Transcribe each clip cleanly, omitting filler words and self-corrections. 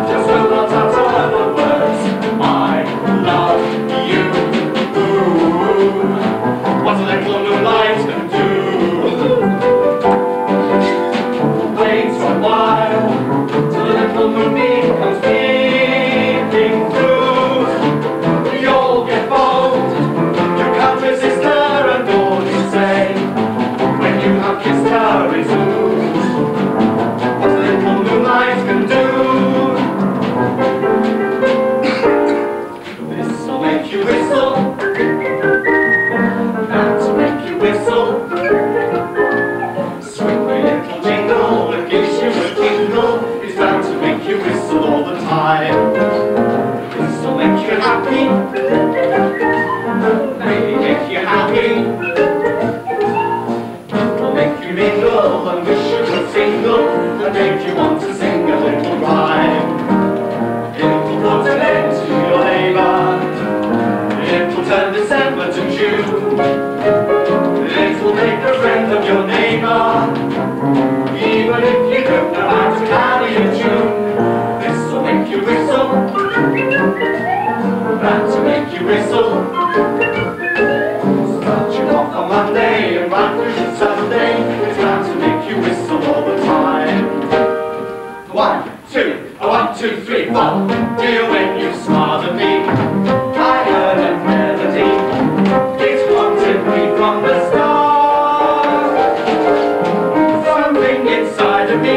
just will not utter the words, I love you. Ooh, what a little moonlight can do. Wait a while till the little moonbeam comes peeping through. You'll get bold, you can't resist her, and all you say when you have kissed her is ooh. What a little moonlight can do. This'll make you whistle, that'll make you whistle. Swing a little jingle that gives you a tingle, is bound to make you whistle all the time. This'll make you happy, maybe make you happy. It'll make you mingle and wish you were single, and make you want to sing a little rhyme. It'll put an end to your labour, it'll turn December to June. It'll make a friend of your neighbour, even if you don't know how to carry a tune. This'll make you whistle, that'll make you whistle. Start you off on Monday and right through to Sunday, it's bound to make you whistle all the time. 1, 2, 1, 2, 3, 4. Dear, when you smiled at me, I heard a melody. It haunted me from the start. Something inside of me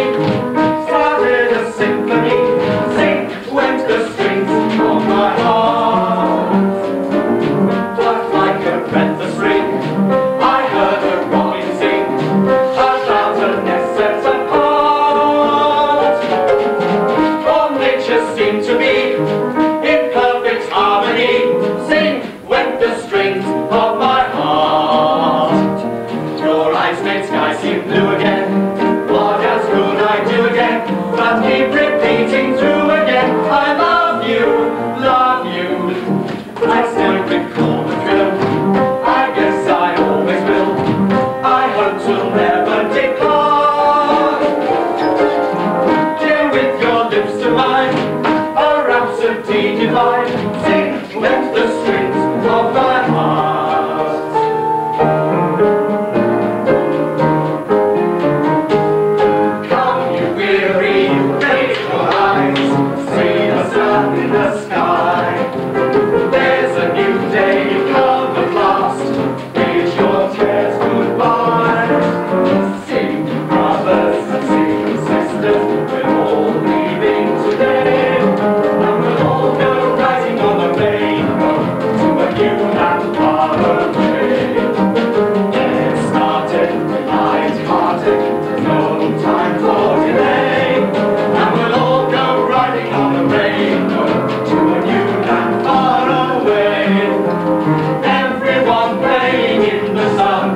started a symphony. Sing went the strings of my heart. But like a breathless ring, I heard a robin sing about a nest set apart. All nature seemed to be in perfect harmony. Sing went the strings of my heart. Your eyes made sky seem blue again. What else could I do again but keep repeating through again? I love you, love you. I still recall the thrill. I guess I always will. I hope to never depart. Dear, with your lips to mine, a rhapsody divine. Sing with the strings of my heart. Come, you weary, raise your eyes, see the sun in the sky. There's a new day come at last, bid your cares goodbye. Sing, brothers, and sing, sisters, we're all leaving today, and we'll all go riding on a rainbow to a new land far away. Get started, light-hearted, no time for delay, and we'll all go riding on a rainbow to a new land far away. Everyone playing in the sun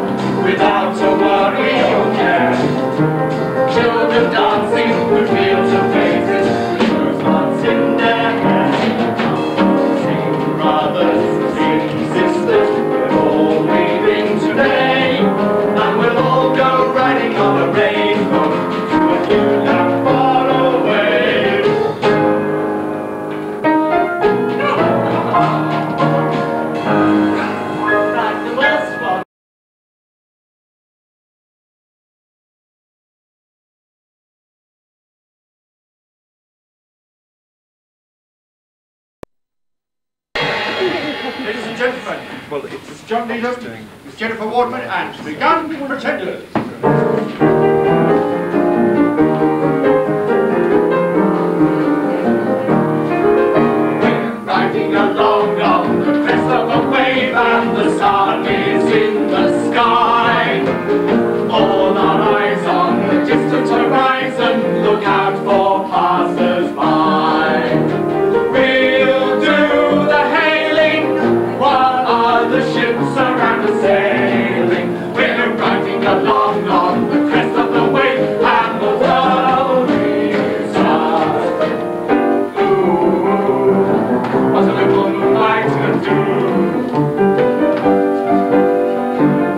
without a worry or care. Children dancing with fields of faces with rosebuds in their hair. Sing, brothers, sing, sisters, we're all leaving today, and we'll all go riding on a rainbow to a new land far away. Like the worst one. Ladies and gentlemen, well, it's John Needham, it's Jennifer Wardman, and begun Pretenders. We're riding along on the crest of a wave, and the sun is in the sky. All our eyes on the distant horizon, look out for passers-by. We'll do the hailing while other ships around us sailing. We're riding along on the crest of the wave, and the world is ours. Ooh, what a little moonlight can do.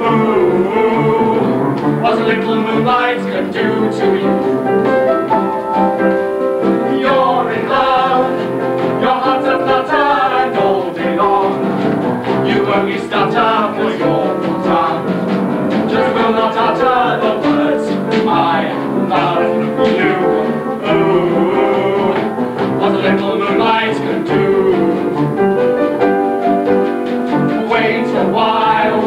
Ooh, what a little moonlight can do to you. when we stutter for your tongue, just will not utter the words, I love you. Ooh, what a little moonlight can do. Wait a while,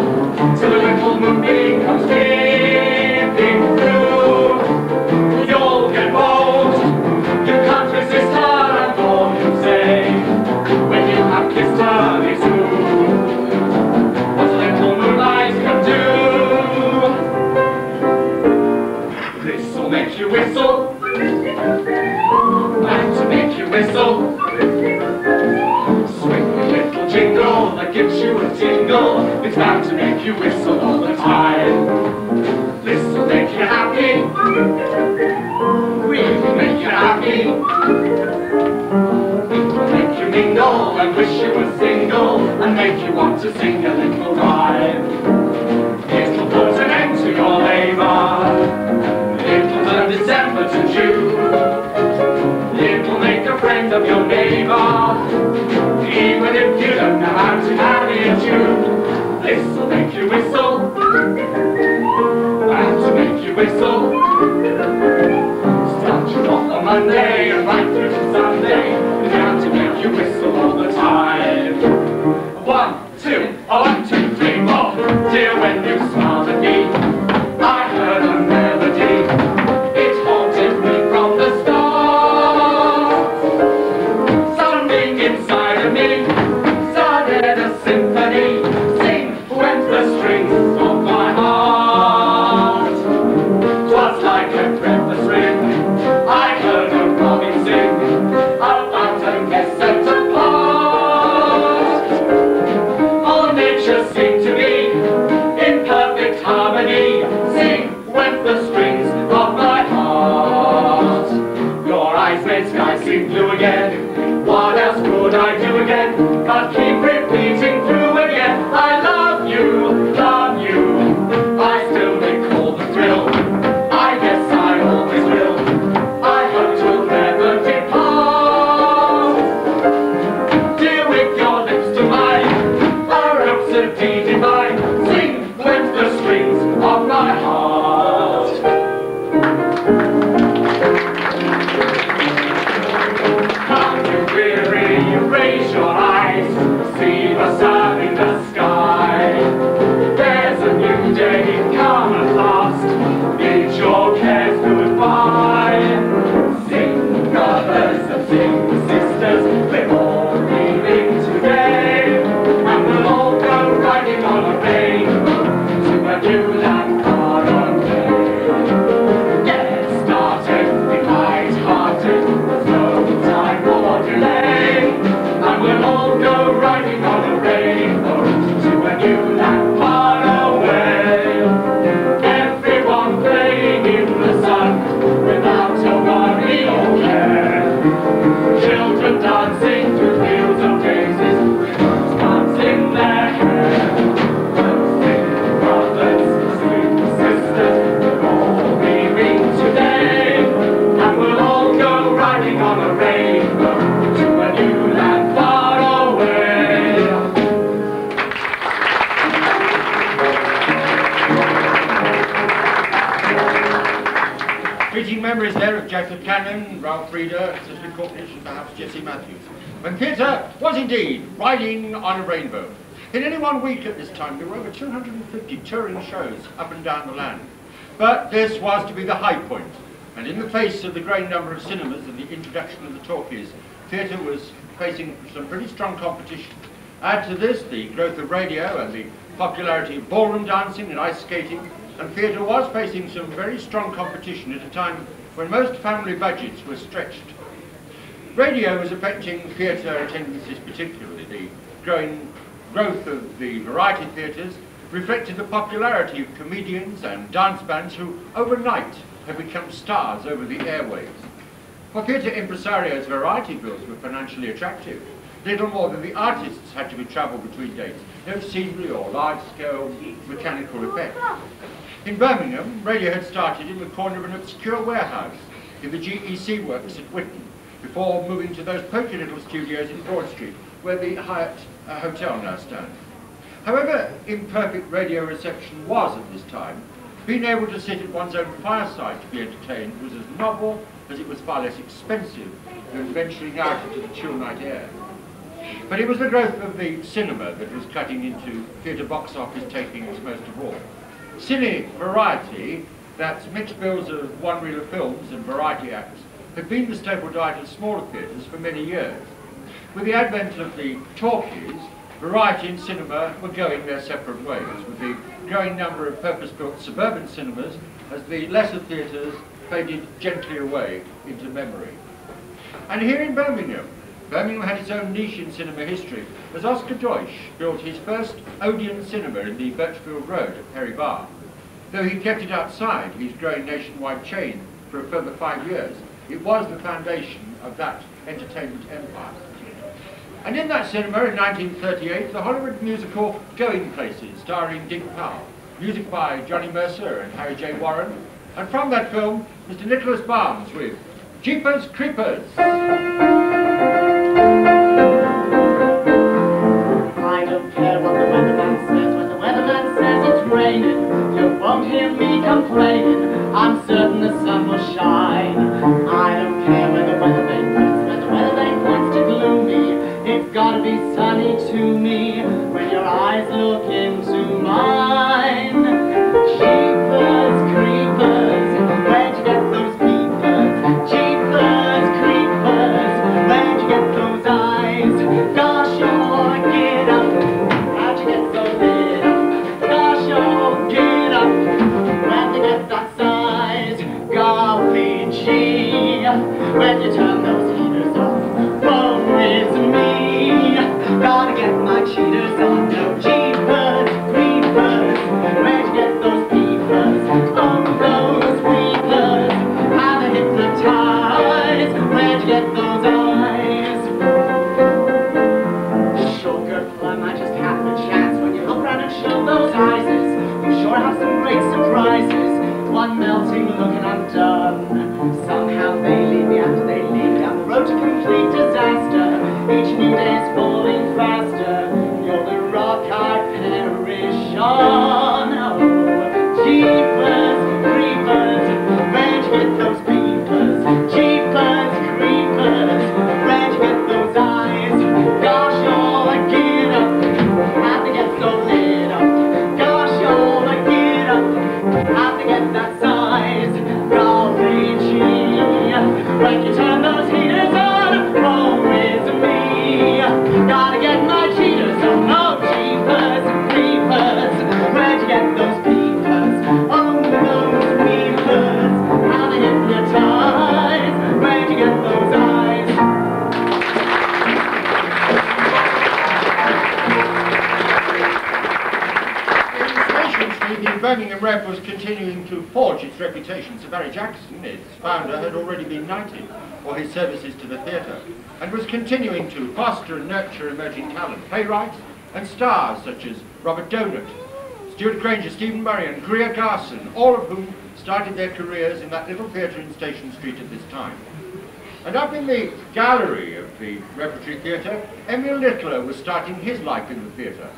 till the little moonbeam comes peeping through. You'll get bold, you can't resist her, and all you say, when you have kissed her, is ooh, what a little moonlight can do. This'll make you whistle, and to make you whistle, swing a little jingle that gives you a tingle. It's bound to make you whistle all the time. This'll make you happy, really make you happy. It'll make you mingle and wish you were single, and make you want to sing a little rhyme. It'll put an end to your labour, it'll turn December to June. It'll make a friend of your neighbour, even if you don't know how to carry a tune. This'll make you whistle, and to make you whistle, start you off on Monday and right through to Sunday, it's bound to make you whistle all the time. 1, 2, 1, 2, 3, 4. Dear, when you smiled at me, I heard a melody. It haunted me from the start. Something inside of me started a symphony. Sing went the strings of my heart. 'Twas like a breathless ring. I heard a robin sing about a message apart. All nature seemed to be in perfect harmony. Sing went the strings of my heart. Your eyes made sky seem blue again. What else could I do again but keep repeating through again? I love you, love you. I still recall the thrill. I guess I always will. I hope you'll never depart. Dear, with your lips to mine, a rhapsody divine. Sing with the strings of my heart. Come, you weary, raise your eyes, see the sun in the sky. There's a new day come at last, bid your cares goodbye. Sing brothers and sing sisters, we're all leaving today, and we'll all go riding on a rainbow to a new land far away. Get started, be light-hearted, there's no time for delay, and we'll all go riding on a rainbow to a new land far away. Everyone playing in the sun without a worry or care. Children dancing through fields of daisies with rose in their hair. Sing brothers, sing sisters, we're all leaving today, and we'll all go riding on a rainbow to a new land far away. Fleeting memories there of Jacob Cannon, Ralph Reeder, Cecily Courtney, and perhaps Jessie Matthews, when theatre was indeed riding on a rainbow. In any one week at this time, there were over 250 touring shows up and down the land. But this was to be the high point, and in the face of the growing number of cinemas and the introduction of the talkies, theatre was facing some pretty strong competition. Add to this the growth of radio and the popularity of ballroom dancing and ice skating, and theatre was facing some very strong competition at a time when most family budgets were stretched. Radio was affecting theatre attendances particularly. The growing growth of the variety theatres reflected the popularity of comedians and dance bands who overnight had become stars over the airwaves. For theatre impresarios, variety bills were financially attractive. Little more than the artists had to be travelled between dates, no scenery or large-scale mechanical effect. In Birmingham, radio had started in the corner of an obscure warehouse in the GEC works at Whitton, before moving to those poky little studios in Broad Street, where the Hyatt Hotel now stands. However imperfect radio reception was at this time, being able to sit at one's own fireside to be entertained was as novel as it was far less expensive than venturing out into the chill night air. But it was the growth of the cinema that was cutting into theatre box office takings most of all. Cine variety, that's mixed bills of one-reeler films and variety acts, had been the staple diet of smaller theatres for many years. With the advent of the talkies, variety and cinema were going their separate ways, with the growing number of purpose-built suburban cinemas as the lesser theatres faded gently away into memory. And here in Birmingham had its own niche in cinema history, as Oscar Deutsch built his first Odeon cinema in the Birchfield Road at Perry Bar. Though he kept it outside his growing nationwide chain for a further 5 years, it was the foundation of that entertainment empire. And in that cinema in 1938, the Hollywood musical Going Places, starring Dick Powell, music by Johnny Mercer and Harry J. Warren, and from that film, Mr. Nicholas Barnes with Jeepers Creepers. I don't care what the weatherman says. When the weatherman says it's raining, you won't hear me complaining. I'm certain the sun will shine. I don't care when the weatherman points. When the weatherman points to gloomy, it's gotta be sunny to me when your eyes look into mine. Jeepers creepers, where'd you get those peepers? Jeepers creepers, where'd you get those eyes? Gosh, oh, get up, how'd you get so lit up? Gosh, oh, get up, where'd you get that size? Golly gee, where'd you turn those heaters off? Woe is me, gotta get my cheaters on. No jeepers, creepers, where'd you get those peepers? Oh, those weepers, how to hypnotize, where'd you get those eyes? Sugar plum, I just happened a chance when you look round and show those eyes. You sure have some great surprises. One melting look and I'm done. Somehow they lead me after they lead down the road to complete disaster. Each new day is falling faster. You're the rock I perish on. Oh, jeepers, creepers, where'd you get those peepers? Jeepers, creepers, where'd you get those eyes? Gosh, oh, I get up, have to get so lit up. Gosh, oh, I get up, have to get that size. Golly gee, when you turn those heaters on, woe is me. Gotta get my cheaters on. Oh, jeepers and creepers, where'd you get those peepers? Oh, those weepers, how to hypnotize, where'd you get those eyes? The Birmingham Rep was continuing to forge its reputation. Sir Barry Jackson, its founder, had already been knighted for his services to the theatre, and was continuing to foster and nurture emerging talent, playwrights and stars such as Robert Donat, Stuart Granger, Stephen Murray and Greer Garson, all of whom started their careers in that little theatre in Station Street at this time. And up in the gallery of the Repertory Theatre, Emil Littler was starting his life in the theatre.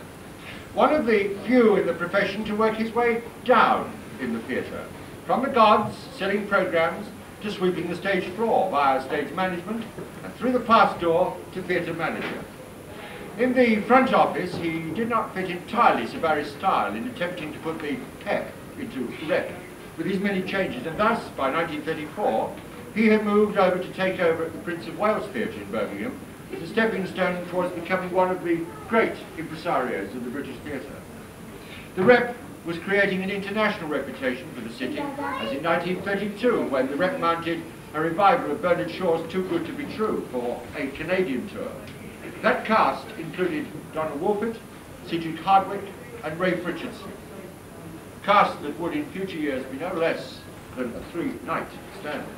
One of the few in the profession to work his way down in the theatre, from the gods, selling programmes, to sweeping the stage floor via stage management, and through the pass door to theatre manager. In the front office, he did not fit entirely Sir Barry's style in attempting to put the pep into rep with his many changes, and thus, by 1934, he had moved over to take over at the Prince of Wales Theatre in Birmingham, as a stepping stone towards becoming one of the great impresarios of the British theatre. The Rep was creating an international reputation for the city, as in 1932, when the Rep mounted a revival of Bernard Shaw's Too Good to Be True for a Canadian tour. That cast included Donald Wolford, Cedric Hardwick and Ray Richardson. A cast that would in future years be no less than a three-night standard.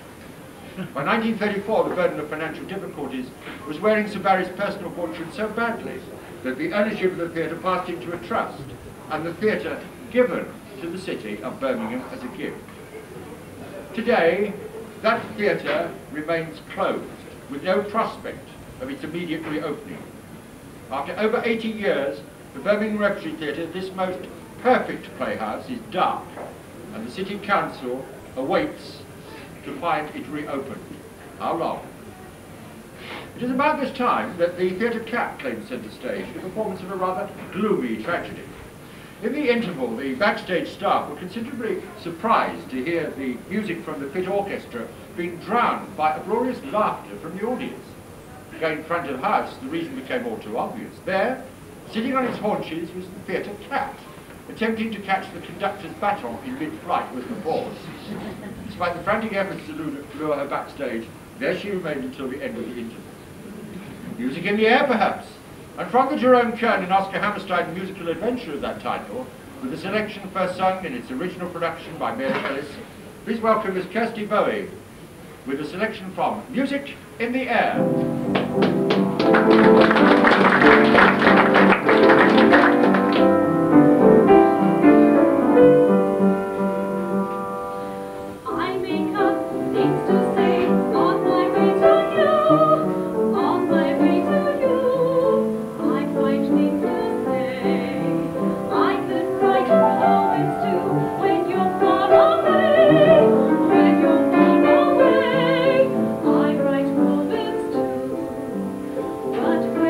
By 1934, the burden of financial difficulties was wearing Sir Barry's personal fortune so badly that the ownership of the theatre passed into a trust, and the theatre given to the city of Birmingham as a gift. Today, that theatre remains closed, with no prospect of its immediate reopening. After over 80 years, the Birmingham Repertory Theatre, this most perfect playhouse, is dark, and the City Council awaits to find it reopened. How long? It is about this time that the Theatre Cat claims centre stage in a performance of a rather gloomy tragedy. In the interval, the backstage staff were considerably surprised to hear the music from the pit orchestra being drowned by uproarious laughter from the audience. Going front of house, the reason became all too obvious. There, sitting on its haunches, was the Theatre Cat, attempting to catch the conductor's baton in mid-flight with the paws. Despite the frantic efforts to lure her backstage, there she remained until the end of the interval. Music in the Air, perhaps, and from the Jerome Kern and Oscar Hammerstein musical adventure of that title, with the selection first sung in its original production by Mary Ellis, please welcome Miss Kirsty Bowie, with a selection from Music in the Air. But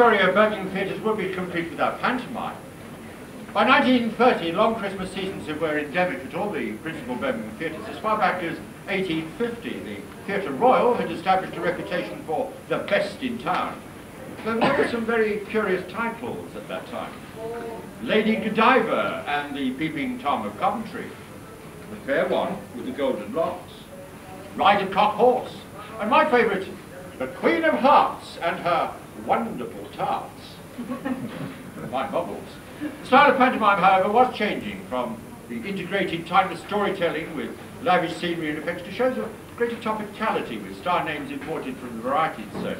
story of Birmingham theatres would be complete without pantomime. By 1930, long Christmas seasons were endemic at all the principal Birmingham theatres. As far back as 1850, the Theatre Royal had established a reputation for the best in town. There were some very curious titles at that time. Lady Godiva and the Peeping Tom of Coventry, The Fair One with the Golden Locks, Ride a Cock Horse, and my favourite, The Queen of Hearts and her Wonderful Tarts. My bubbles. The style of pantomime, however, was changing from the integrated timeless storytelling with lavish scenery and effects to shows of greater topicality with star names imported from the variety circuit.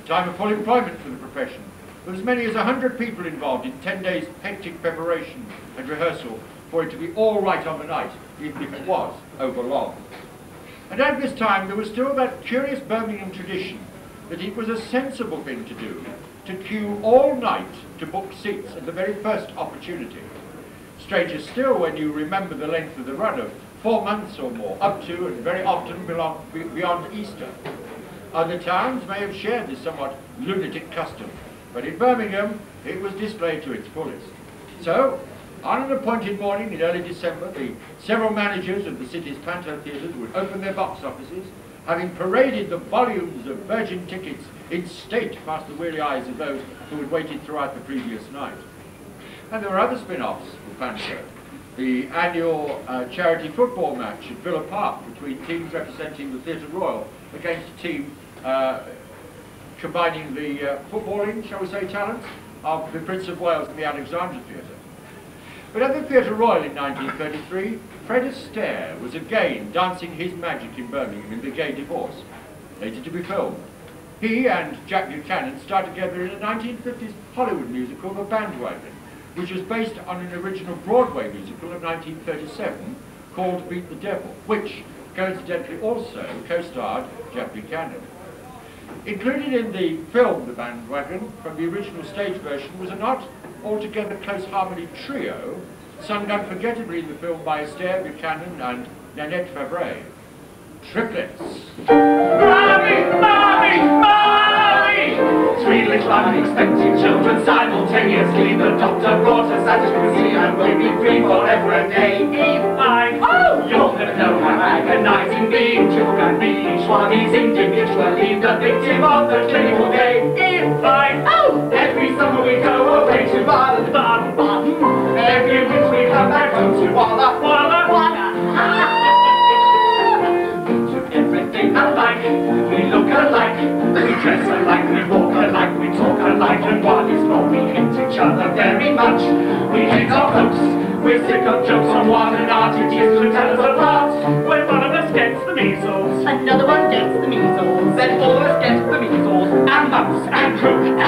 A time of full employment for the profession, with as many as 100 people involved in 10 days hectic preparation and rehearsal for it to be all right on the night, even if it was overlong. And at this time there was still that curious Birmingham tradition that it was a sensible thing to do to queue all night to book seats at the very first opportunity. Stranger still when you remember the length of the run of 4 months or more, up to and very often beyond Easter. Other towns may have shared this somewhat lunatic custom, but in Birmingham it was displayed to its fullest. So, on an appointed morning in early December, the several managers of the city's panto theatres would open their box offices, having paraded the volumes of virgin tickets in state past the weary eyes of those who had waited throughout the previous night. And there were other spin-offs of panto. The annual charity football match at Villa Park between teams representing the Theatre Royal against a team combining the footballing, shall we say, talents of the Prince of Wales and the Alexandra Theatre. But at the Theatre Royal in 1933, Fred Astaire was again dancing his magic in Birmingham in The Gay Divorce, later to be filmed. He and Jack Buchanan starred together in a 1950s Hollywood musical, The Bandwagon, which was based on an original Broadway musical of 1937 called Beat the Devil, which coincidentally also co-starred Jack Buchanan. Included in the film The Bandwagon from the original stage version was a not altogether close harmony trio sung unforgettably in the film by Astaire, Buchanan and Nanette Favre. Triplets. Mommy, mommy, mommy! 3 little unexpected children simultaneously. The doctor brought us out to see and we'll be free forever and day. Oh! You'll never know how agonizing being children be. Each one is individually the victim of the clinical day. Oh! Every summer we go away to Baden, Baden, Baden. Every winter we come back home to Walla, Walla, Walla. Alike, we look alike, we dress alike, we walk alike, we talk alike, and what is more, we hate each other very much. We hate our folks, we're sick of jokes on one another, it is to tell us apart. When one of us gets the measles, another one gets the measles, then all of us get the measles, and mumps and croup.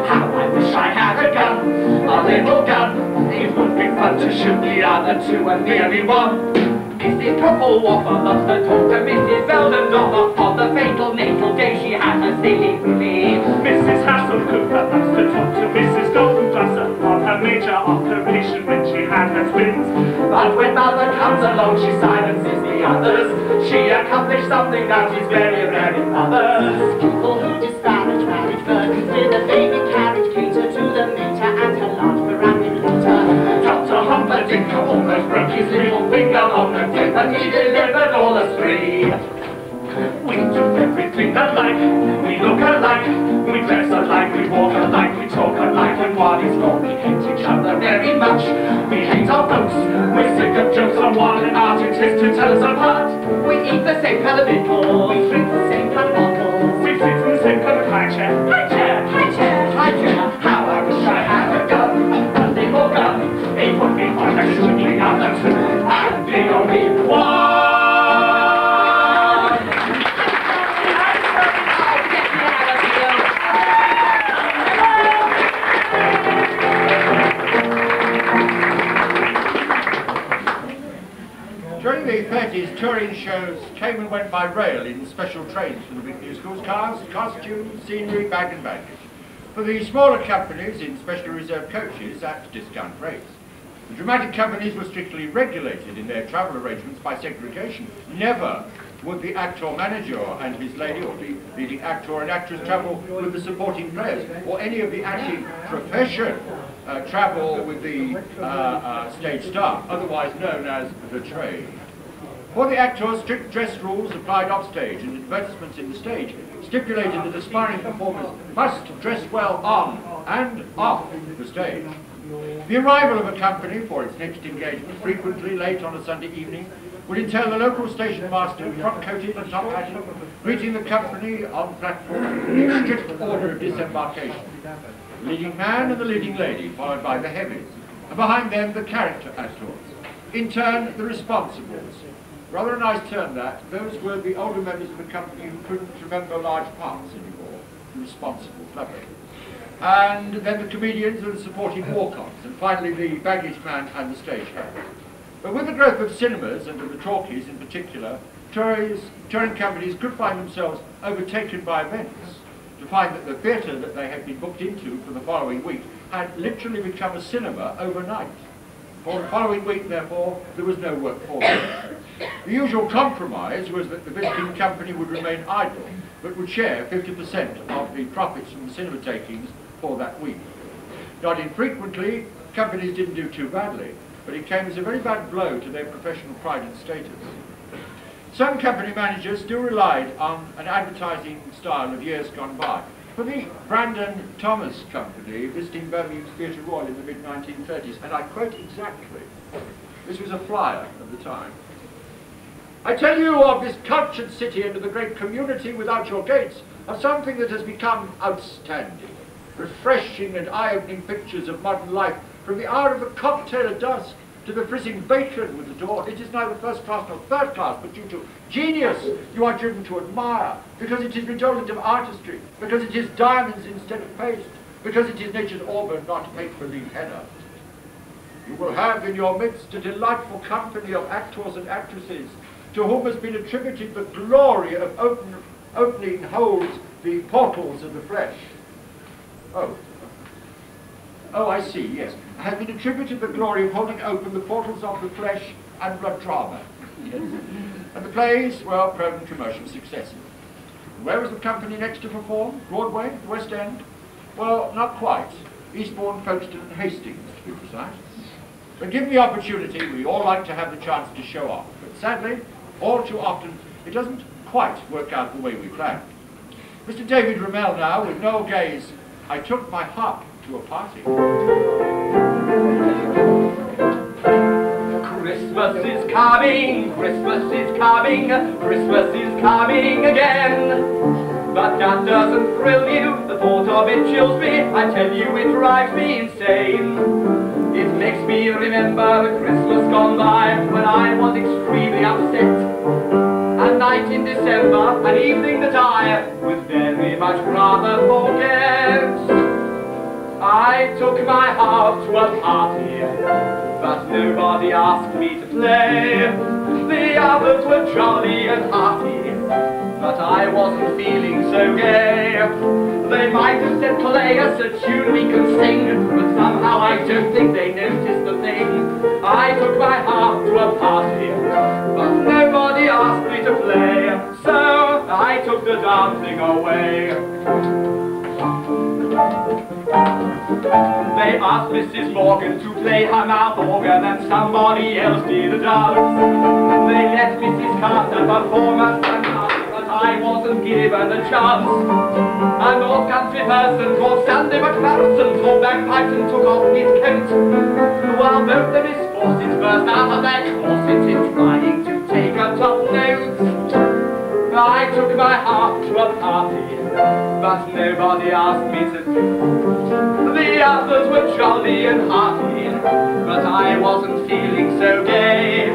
How I wish I had a gun, a little gun, it would be fun to shoot the other two and nearly one. Mrs. Couple waffle loves to talk to Mrs. Veldendorfer on the fatal natal day she had her silly willy. Mrs. Hasselcooper loves to talk to Mrs. Goldenblasser on her major operation when she had her twins. But when Mother comes along she silences the others. She accomplished something that is very rare in others. People who disparage marriage burdens with a baby carriage cater to the mater and her large perambulator. Dr. Humperdinck almost broke his little finger on the day that he delivered all astray. We do everything alike, we look alike, we dress alike, we walk alike, we talk alike, and what is more, we hate each other very much. We hate our folks, we're sick of jokes on one another, it is to tell us apart. We eat the same kind of pickle, we drink the same kind of bottles, we sit in the same kind of high chair. high chair, high chair, high chair. How I wish I had a gun, a little gun. It would be fun to shoot the other two, and be only one. During the 30s, touring shows came and went by rail in special trains for the big musicals, cars, costumes, scenery, bag and baggage. For the smaller companies in specially reserved coaches at discount rates. The dramatic companies were strictly regulated in their travel arrangements by segregation, never would the actor manager and his lady, or the leading actor and actress, travel with the supporting players, or any of the acting profession travel with the stage staff, otherwise known as the trade. For the actors, strict dress rules applied offstage, and advertisements in the stage stipulated that aspiring performers must dress well on and off the stage. The arrival of a company for its next engagement, frequently late on a Sunday evening, would entail the local station master, frock-coated and top-hatted, greeting the company on platform in strict order of disembarkation. The leading man and the leading lady, followed by the heavies, and behind them the character actors. In turn, the responsibles. Rather a nice term that. Those were the older members of the company who couldn't remember large parts anymore. The responsibles, lovely. And then the comedians and the supporting walk-ons, and finally the baggage man and the stagehand. But with the growth of cinemas and of the talkies in particular, touring companies could find themselves overtaken by events, to find that the theatre that they had been booked into for the following week had literally become a cinema overnight. For the following week, therefore, there was no work for them. The usual compromise was that the visiting company would remain idle, but would share 50% of the profits from the cinema takings for that week. Not infrequently, companies didn't do too badly, but it came as a very bad blow to their professional pride and status. Some company managers still relied on an advertising style of years gone by. For the Brandon Thomas Company, visiting Birmingham's Theatre Royal in the mid-1930s, and I quote exactly, this was a flyer of the time. I tell you of this cultured city and of the great community without your gates, of something that has become outstanding, refreshing and eye-opening pictures of modern life, from the hour of the cocktail at dusk to the frizzing bacon with the dawn. It is neither first class nor third class, but due to genius you are driven to admire, because it is redolent of artistry, because it is diamonds instead of paste, because it is nature's auburn, not make-believe heather. You will have in your midst a delightful company of actors and actresses, to whom has been attributed the glory of opening holds the portals of the flesh. Oh, I see, yes. Have been attributed the glory of holding open the portals of the flesh and blood drama. Yes. And the plays, well, proven commercial successes. Where was the company next to perform? Broadway? The West End? Well, not quite. Eastbourne, Folkestone and Hastings, to be precise. But given the opportunity, we all like to have the chance to show off. But sadly, all too often, it doesn't quite work out the way we planned. Mr. David Rumelle now, with Noel Gay's I Took My Harp to a Party. Christmas is coming, Christmas is coming, Christmas is coming again. But that doesn't thrill you, the thought of it chills me, I tell you it drives me insane. It makes me remember the Christmas gone by, when I was extremely upset. A night in December, an evening that I would very much rather forget. I took my harp to a party, but nobody asked me to play. The others were jolly and hearty, but I wasn't feeling so gay. They might have said, play us a tune we can sing, but somehow I don't think they noticed the thing. I took my harp to a party, but nobody asked me to play, so I took the dancing away. They asked Mrs. Morgan to play her mouth organ, and somebody else did the dance. They let Mrs. Carter perform a sonata, but I wasn't given a chance. A North Country person called Sandy McPherson tore bagpipes and took off his coat, while both the Miss Forces burst out of their corsets in trying to take a top note. I took my harp to a party, but nobody asked me to. The others were jolly and hearty, but I wasn't feeling so gay.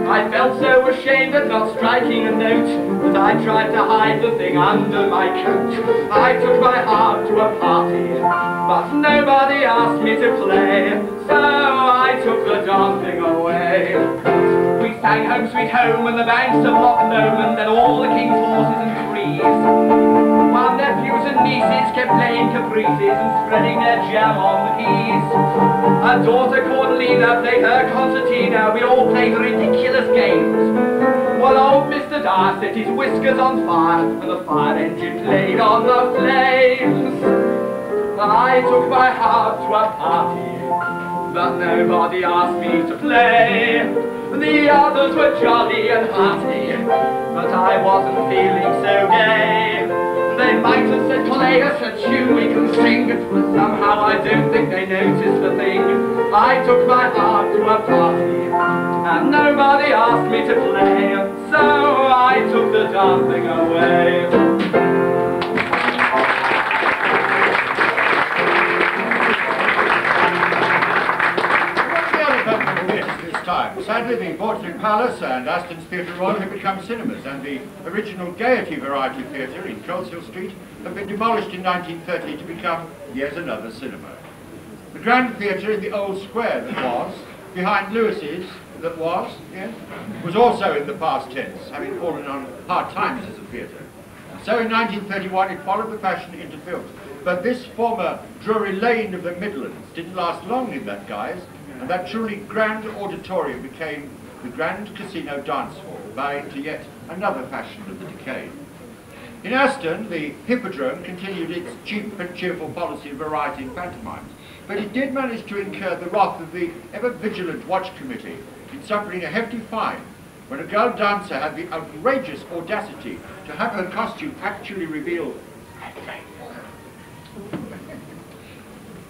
I felt so ashamed at not striking a note that I tried to hide the thing under my coat. I took my harp to a party, but nobody asked me to play, so I took the dancing away. We sang Home Sweet Home and the banks of Loch Lomond and all the king's horses and trees, while nephews and nieces kept playing caprices and spreading their jam on the keys. A daughter called Lena played her concertina, we all played ridiculous games, Well, old Mr. Dyer set his whiskers on fire, and the fire engine played on the flames. I took my harp to a party, but nobody asked me to play. The others were jolly and hearty, but I wasn't feeling so gay. They might have said, play us a tune we can sing, but somehow I don't think they noticed the thing. I took my harp to a party, and nobody asked me to play, so I took the darn thing away. Sadly, the Portland Palace and Aston's Theatre Royal have become cinemas, and the original Gaiety Variety Theatre in Coleshill Street have been demolished in 1930 to become yet another cinema. The Grand Theatre in the old square that was, behind Lewis's that was also in the past tense, having fallen on hard times as a theatre. So in 1931 it followed the fashion into film. But this former Drury Lane of the Midlands didn't last long in that guise, and that truly grand auditorium became the Grand Casino Dance Hall, bowing to yet another fashion of the decade. In Aston, the Hippodrome continued its cheap and cheerful policy of variety and pantomimes, but it did manage to incur the wrath of the ever-vigilant Watch Committee in suffering a hefty fine when a girl dancer had the outrageous audacity to have her costume actually reveal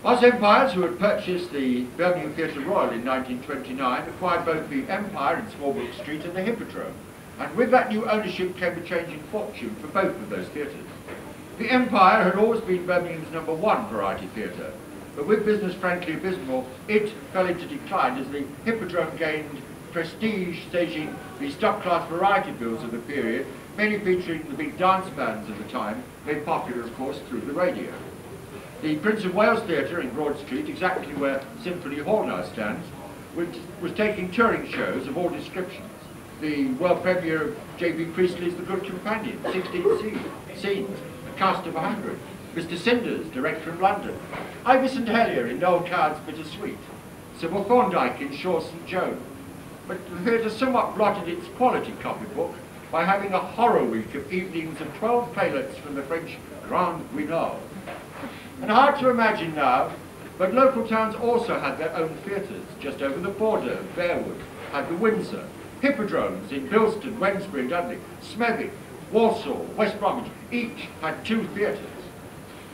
Os Empires, who had purchased the Birmingham Theatre Royal in 1929, acquired both the Empire in Smallbrook Street and the Hippodrome, and with that new ownership came a change in fortune for both of those theatres. The Empire had always been Birmingham's #1 variety theatre, but with business frankly abysmal, it fell into decline as the Hippodrome gained prestige, staging the stock-class variety bills of the period, many featuring the big dance bands of the time, made popular, of course, through the radio. The Prince of Wales Theatre in Broad Street, exactly where Symphony Hall now stands, was taking touring shows of all descriptions. The world premiere of J.B. Priestley's The Good Companion, 16 scenes, a cast of 100. Mr. Cinders, direct from London. Ibis and Hellier in Noel Coward's Bittersweet. Sybil Thorndike in Shaw St. Joan. But the theatre somewhat blotted its quality copybook by having a horror week of evenings of 12 playlets from the French Grand Guignol. And hard to imagine now, but local towns also had their own theatres. Just over the border, Bearwood had the Windsor, Hippodromes in Bilston, Wednesbury and Dudley, Smethwick, Walsall, West Bromwich, each had 2 theatres.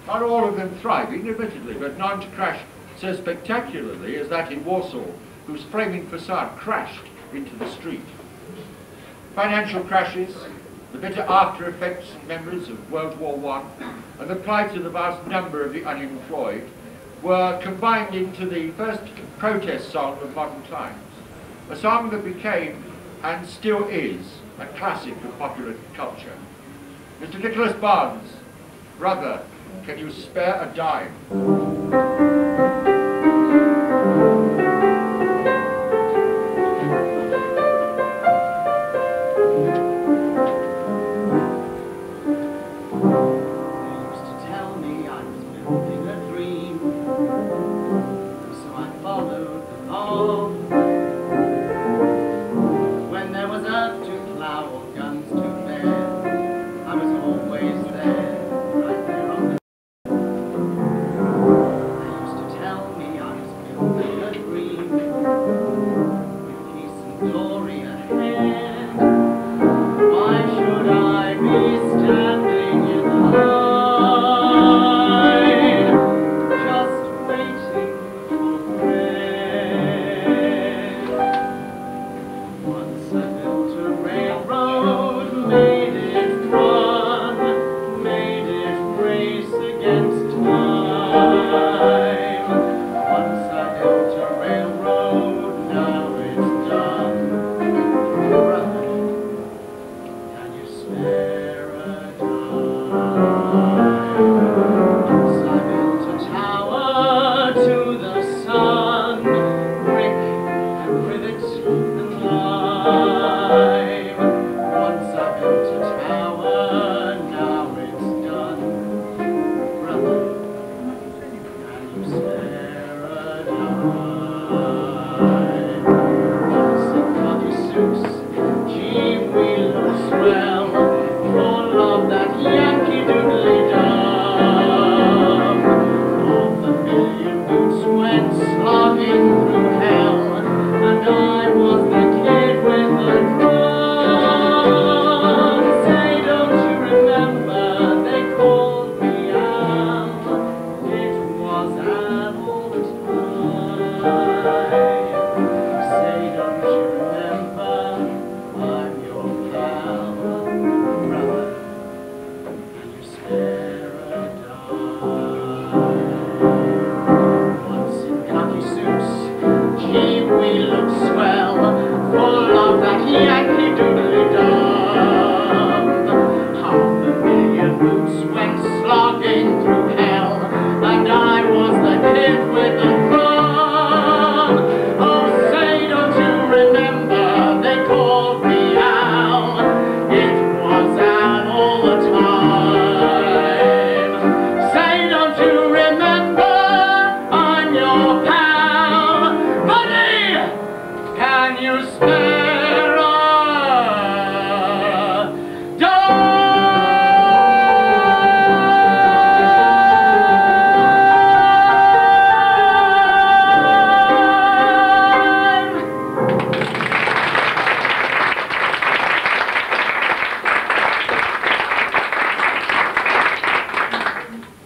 Not all of them thriving, admittedly, but none to crash so spectacularly as that in Walsall, whose flaming facade crashed into the street. Financial crashes, the bitter after effects and memories of World War I, and the plight of the vast number of the unemployed were combined into the first protest song of modern times, a song that became, and still is, a classic of popular culture. Mr. Nicholas Barnes, brother, can you spare a dime? that Yankee doodly-dum. Half a million boots went slogging through hell, and I was the kid with the drum. Say, don't you remember they called me Al? It was Al all the time. Say, don't you remember I'm your pal, brother, and you spare a dime. Once in khaki suits, gee, we look swell, full of that Yankee doodly-dum. Half a million boots went slogging through hell, and I was the kid with the drum. Oh, say, don't you remember they called me Al? It was Al all the time. Say, don't you remember I'm your pal? Buddy, can you spare a dime?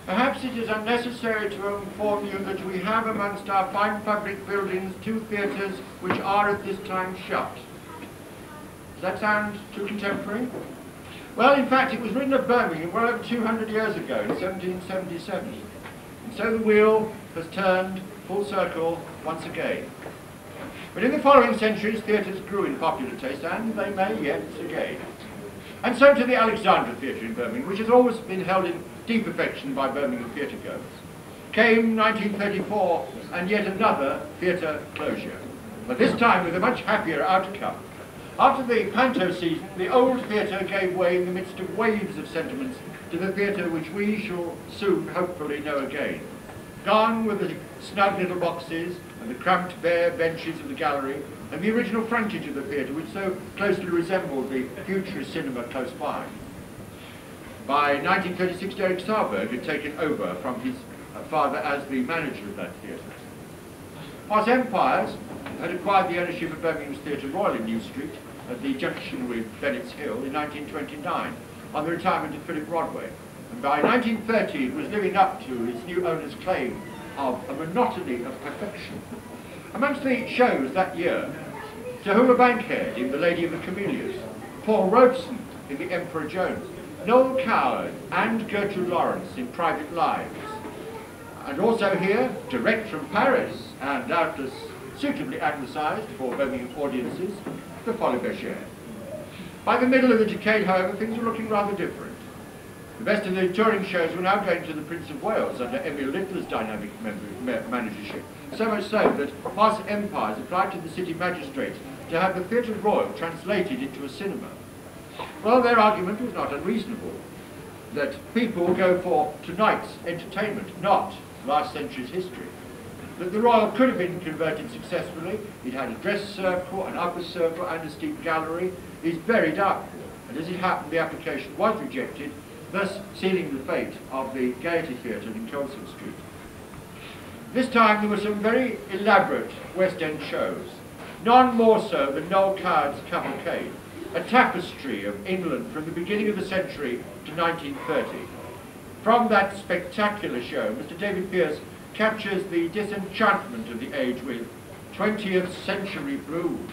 Perhaps it is unnecessary to inform you that we have amongst our fine public buildings 2 theatres which are at this time shut. Does that sound too contemporary? Well, in fact, it was written of Birmingham well over 200 years ago, in 1777. And so the wheel has turned full circle once again. But in the following centuries, theatres grew in popular taste, and they may yet again. And so to the Alexandra Theatre in Birmingham, which has always been held in deep affection by Birmingham theatre-goers. Came 1934, and yet another theatre closure, but this time with a much happier outcome. After the panto season, the old theatre gave way in the midst of waves of sentiments to the theatre which we shall soon hopefully know again. Gone were the snug little boxes and the cramped bare benches of the gallery and the original frontage of the theatre, which so closely resembled the futurist cinema close by. By 1936, Derek Sarberg had taken over from his father as the manager of that theatre. Os Empires had acquired the ownership of Birmingham's Theatre Royal in New Street at the junction with Bennett's Hill in 1929 on the retirement of Philip Rodway. And by 1930 it was living up to its new owner's claim of a monotony of perfection. Amongst the shows that year, Tahula Bankhead in The Lady of the Camellias, Paul Robeson in The Emperor Jones, Noel Coward and Gertrude Lawrence in Private Lives. And also here, direct from Paris, and doubtless suitably anglicised for Birmingham audiences, The Folie Bergère. By the middle of the decade, however, things were looking rather different. The best of the touring shows were now going to the Prince of Wales under Emil Littler's dynamic managership, so much so that Os Empires applied to the city magistrates to have the Theatre Royal translated into a cinema. Well, their argument was not unreasonable, that people go for tonight's entertainment, not last century's history. That the Royal could have been converted successfully, it had a dress circle, an upper circle and a steep gallery, is very doubtful, and as it happened the application was rejected, thus sealing the fate of the Gaiety Theatre in Colson Street. This time there were some very elaborate West End shows, none more so than Noel Coward's Cavalcade, a tapestry of England from the beginning of the century to 1930. From that spectacular show, Mr. David Pearce captures the disenchantment of the age with 20th Century Blues.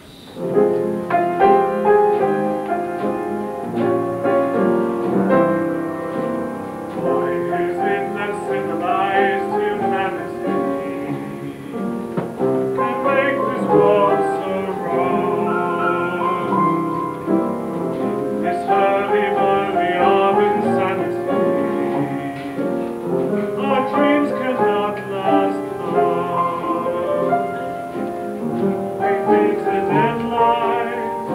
Deadlines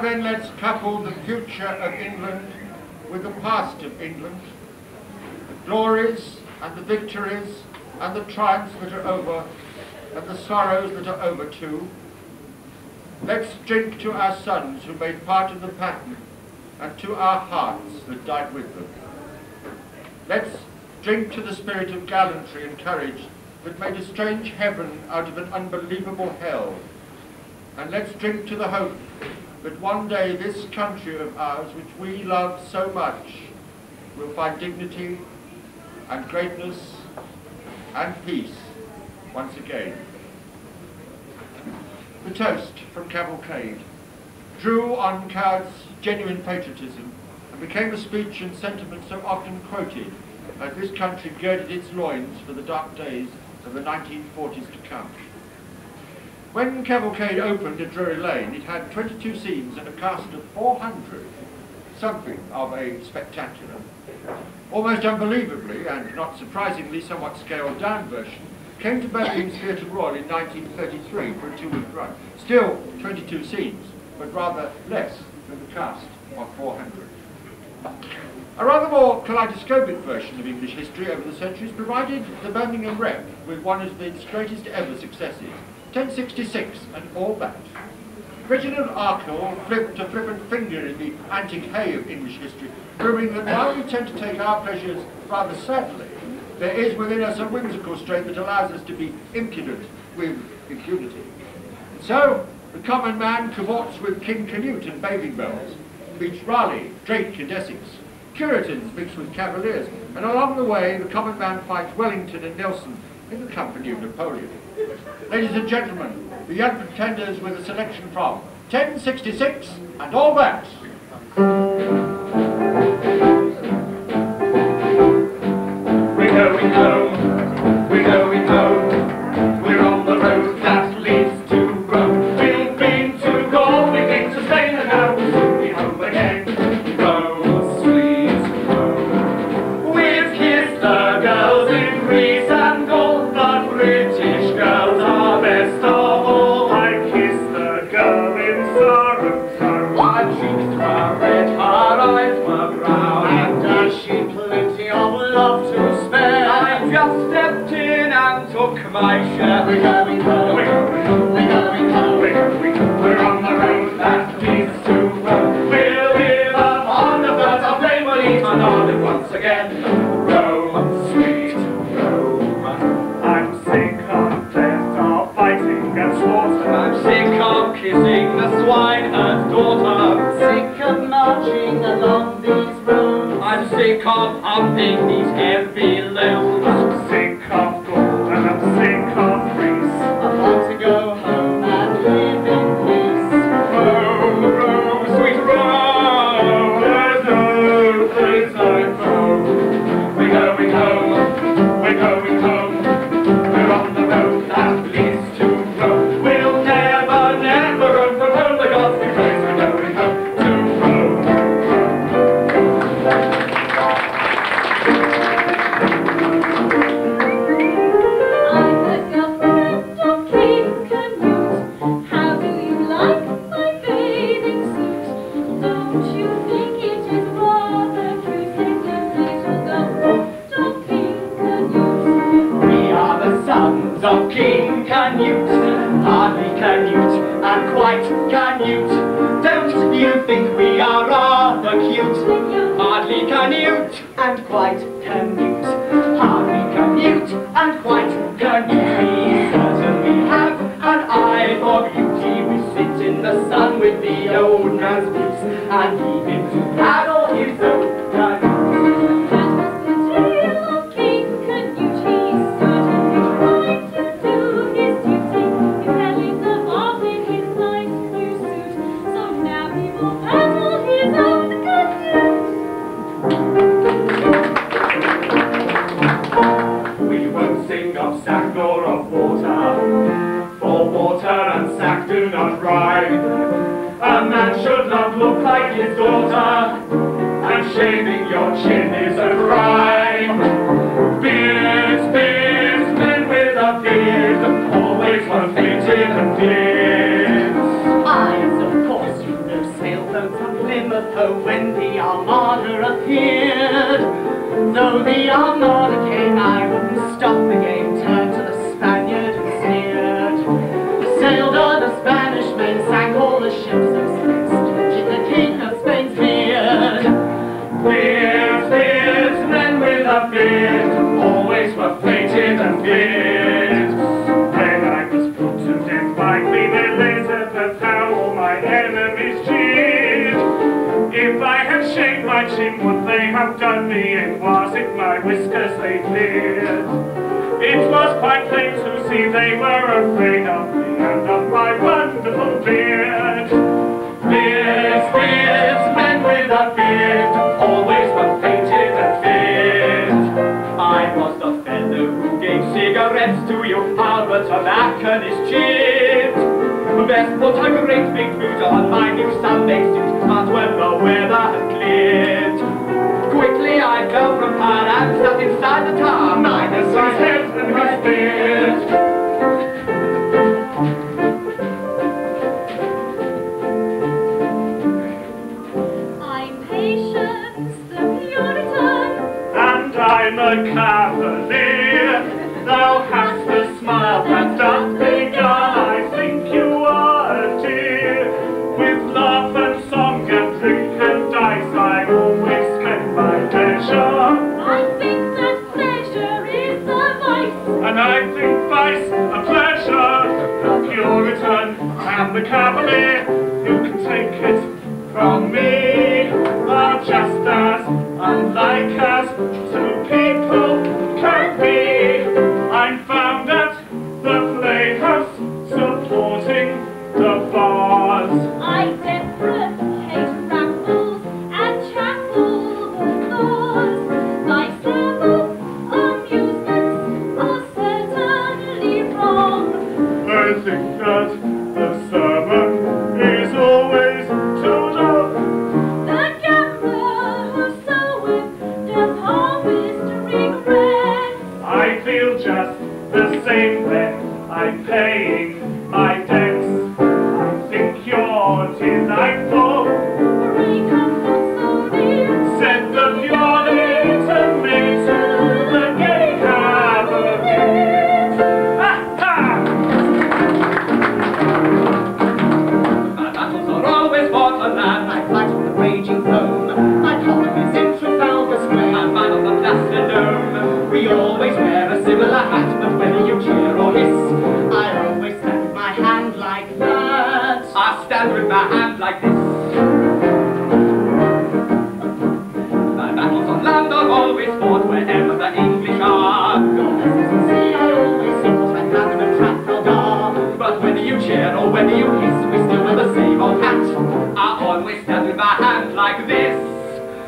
then let's couple the future of England with the past of England, the glories and the victories and the triumphs that are over, and the sorrows that are over too. Let's drink to our sons who made part of the pattern, and to our hearts that died with them. Let's drink to the spirit of gallantry and courage that made a strange heaven out of an unbelievable hell. And let's drink to the hope that one day this country of ours, which we love so much, will find dignity and greatness and peace once again. The toast from Cavalcade drew on Coward's genuine patriotism and became a speech and sentiment so often quoted as this country girded its loins for the dark days of the 1940s to come. When Cavalcade opened at Drury Lane, it had 22 scenes and a cast of 400, something of a spectacular. Almost unbelievably, and not surprisingly somewhat scaled down version, came to Birmingham's Theatre Royal in 1933 for a 2-week run. Still 22 scenes, but rather less than the cast of 400. A rather more kaleidoscopic version of English history over the centuries provided the Birmingham Rep with one of its greatest ever successes, 1066 and All That. Reginald Arkell flipped a flippant finger in the antic hay of English history, proving that while we tend to take our pleasures rather sadly, there is within us a whimsical strain that allows us to be impudent with impunity. And so, the common man cavorts with King Canute and bathing bells, meets Raleigh, Drake and Essex, Puritans mixed with Cavaliers, and along the way the common man finds Wellington and Nelson in the company of Napoleon. Ladies and gentlemen, the Young Pretenders with a selection from 1066 and All That. We're going home, we're going home, we're on the road that leads to Rome. We've been to Gaul, we've been to Spain, and now we'll soon be home again. Rome, sweet Rome. We've kissed the girls in Greece and Gaul, the British girls are best of all. I kissed the girl in Sorrento. Our cheeks were red, her eyes were brown, and has she plenty of love to spare? I just stepped in and took my share. We're going home, We're going home, we're going home, we're going home. We're on the road that leads to Rome. We'll live upon the birds of flame, we'll eat and olive once again. Rome, sweet Rome. I'm sick of death, of fighting and slaughter. I'm sick of kissing the swineherd's daughter. sick of marching along these roads. I'm sick of pumping these heavy loads. I'm sick of gold and I'm sick of Greece. I want to go home and live in peace. Rome, Rome, sweet Rome. There's no place like home. We're going home, we're going home. We're on the road that leads to Rome. We'll never, never roam from home. The gods be praised, we're going home to Rome. I'm the girlfriend of King Canute. How do you like my bathing suit? Don't you think it is rather cute? Think the days will go to King Canute. We are the sons of King Canute, hardly Canute and quite Canute. Don't you think we are rather cute? Hardly Canute and quite Canute. Hardly Canute and quite Canute. We certainly have an eye for beauty. We sit in the sun with the old man's boots, and he lives to paddle his own canoe. That was the tale of King Canute. He certainly tried to do his duty. He fell in the love in his nice blue suit. So now he will paddle his own canoe. We won't sing of sack nor of water, for water and sack do not rhyme. A man should not look like his daughter, and shaving your chin is a crime. Beards, beards, men with a beard, always one fainted and beards. Eyes, of course, you know, sail So when the Armada appeared, though the Armada came, I wouldn't stop the game. Turned to the Spaniard and sneered. Sailed on the Spanish men, sank all the ships of Spain, snatched the king of Spain's beard. Beards, beards, men with a beard, always were fated and feared. When I was put to death by Queen Elizabeth, how all my enemies cheered. If I had shaved my chin, would they have done me in? Was it my whiskers they cleared? It was quite plain to see they were afraid of me and of my wonderful beard. Beards, beards, men with a beard, always were fated and feared. I was the fellow who gave cigarettes to you, how the tobacconist cheered. Best put a great big boot on my new Sunday suit, but when the weather had cleared, quickly I fell from her and sat inside the car, minus his head and his beard. I'm a cavalier, thou hast a smile that doth begun. I think you are a dear, with laugh and song and drink and dice I always spend my leisure. I think that pleasure is a vice, and I think vice a pleasure. The Puritan and the cavalier, you can take it from me, are just as unlike as two people can be. I'm found at the playhouse supporting the bars. I deprecate raffles and chapel bazaars. My several amusements are certainly wrong. I think that the sermon is always too long. The gambler who soweth doth harvest regret. I feel just the same when I'm paying my debts. I think you're delightful, Pray come not so near. said the Puritan maid to the gay cavalier. Ha ha! My battles are always fought on land. I fight with the raging foam. My column is in Trafalgar Square. I'm man of the Plaster Dome. We always wear a similar hat, but whether you cheer or hiss, I always stand with my hand like that. I stand with my hand like this. My battles on land are always fought wherever the English are. Your lessons at sea I always support. I'm man in a Trafalgar. But whether you cheer or whether you hiss, we still wear the same old hat. I always stand with my hand like this.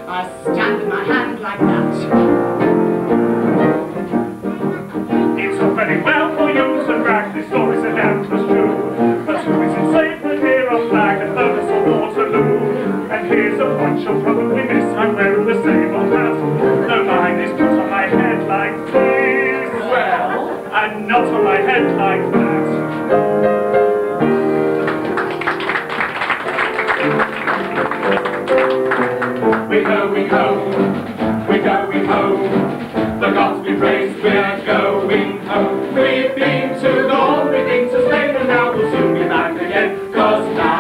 I stand with my hand like that. It's all very well for you to brag, this story's a damn true. But who isn't safe with here a flag at Birmingham or Waterloo? And here's a point you'll probably miss, I'm wearing the same old hat. Though mine is put on my head like this. Well, and not on my head like that. We go, we go, we go, we go. The gods be praised, we're going home. We've been to Gaul, we've been to Spain, and now we'll soon be back again. 'Cause now